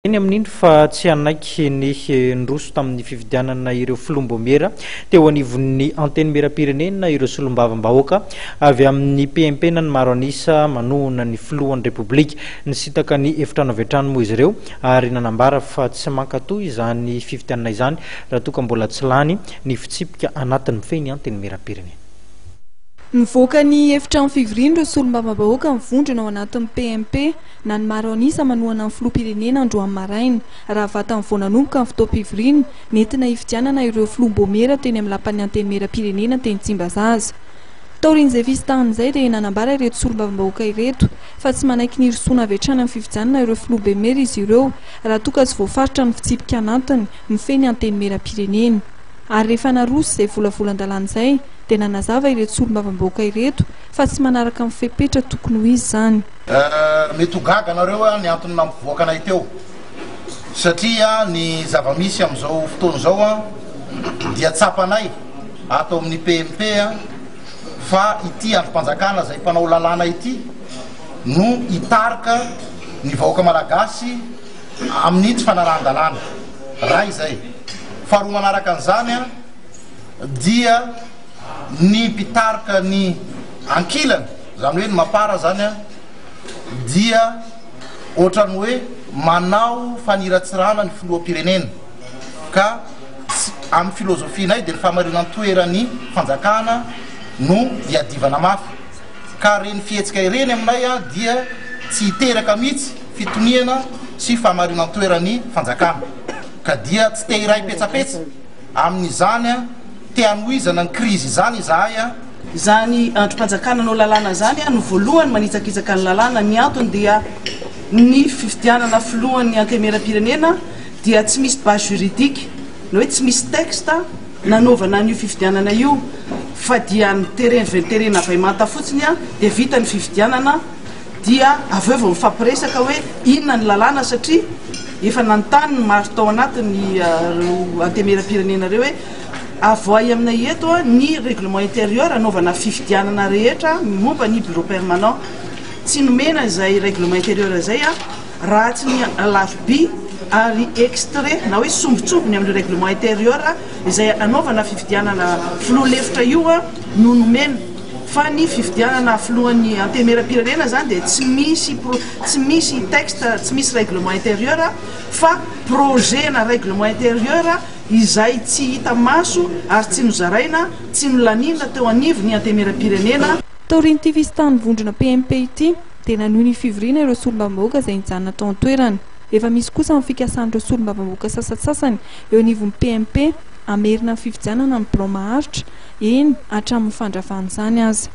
eny amin'indro fa tsy anaiky ny ndroso tamin'ny fividianana ireo filombomera teo anivon'ny anteny mera-pirenena ireo solombavam-bahoaka avy amin'ny PMP na ny maro anisa manohana ny filohan'ny republika ny sitaka ny efitrano avy hatrany moa izy ireo ary nanambara fa tsy mankatoy izany fividianana izany raha toa ka mbola tsy lany ny fitsipika anatin'ny feny anteny mera-pirenena. Nivoaka ny efitrano fivoriana ireo solombavam-bahoaka mivondrona ao anatin'ny PMP na ny maro anisa manohana ny filoham-pirenena androany maraina raha vatany vao nanomboka ny fotoam-pivoriana nentina hifidianana ireo filombomera teny amin'ny lapan'ny anteny mera-pirenena teny Tsimbazaza. Taorian'izay fisy tahan'izay dia nanambara ireto solombavam-bahoaka ireto fa tsy manaiky ny risoana avy hatrany amin'ny fividianana ireo filombomera izy ireo raha toa ka tsy voafaritra ny fitsipika anatiny mifeny anteny mera-pirenena. Ary rehefa naroso izay volavolan-dalàna izay dia nanazava ireto solombavam-bahoaka ireto fa tsy manaraka amin'ny fepetra tokony ho izy izany. Mety ho gaga anareo ny antony nampivoaka anay teo satria ny zava-misy amin'izao fotoana izao dia tsapanay ato amin'ny PMP fa ity androm-panjakana izay mpanao lalàna ity no hitarika ny vahoaka malagasy amin'ny tsy fanarahan-dalàna raha izay. Faharoa manaraka an'izany dia ny mpitarika ny ankilana zany hoe ny mapara zany dia ohatrany hoe manao faniratsirana ny filoham-pirenena ka amin'ny filozofinay dia ny fahamarinan'ny toeran'ny fanjakana no hiadivana mafy ka reny fihetsika ireny aminay dia tsy hiteraka mihitsy fitoniana sy fahamarinan'ny toeran'ny fanjakana ka dia tsy te iray petsapetsa amin'izany te hanohizana ny krizy izany izahay zany androm-panjakana no lalàna zany no voalohany manitsakitsaka ny lalàna ny antony dia ny fifidianana filohan'ny anteny mera-pirenena dia tsy misy base juridique no hoe tsy misy texte nanaovana n'io fifidianana io fa dia ny terena vaimanta fotsiny dia vita ny fifidianana dia aveo vao mifampiresaka hoe inona ny lalàna satria efa nanontany ny maro tao anatin'ny anteny mera-pirenena reo hoe avoay aminay eto ny règlement intérieur anaovana fifidianana rehetra momba ny bureau permanent tsy nomena izay règlement intérieur izay raha tsy ny alafoby ary extrait na hoe sombitsombony amin'ny règlement intérieur izay anaovana fifidianana filoha lefitra io no nomena fa ny fifidianana filohan'ny anteny mera-pirenena zany dia tsy misy texte tsy misy règlement intérieur fa projet na règlement intérieur izay tsy hita maso ary tsy nozaraina tsy nolanina teo anivo ny anteny mera-pirenena. Taorian'ity fisy tany vondrona PMP ity dia nanohy ny fivoriana ireo solombavam-bahoaka izay nijanona tao an-toerana. Efa misy kosa amin'ny fikasan'ireo solombavam-bahoaka sasasasany eo anivon'ny PMP amerina ny fifidianana amin'ny bilao maharitra eny hatramin'ny fandravana izany aza.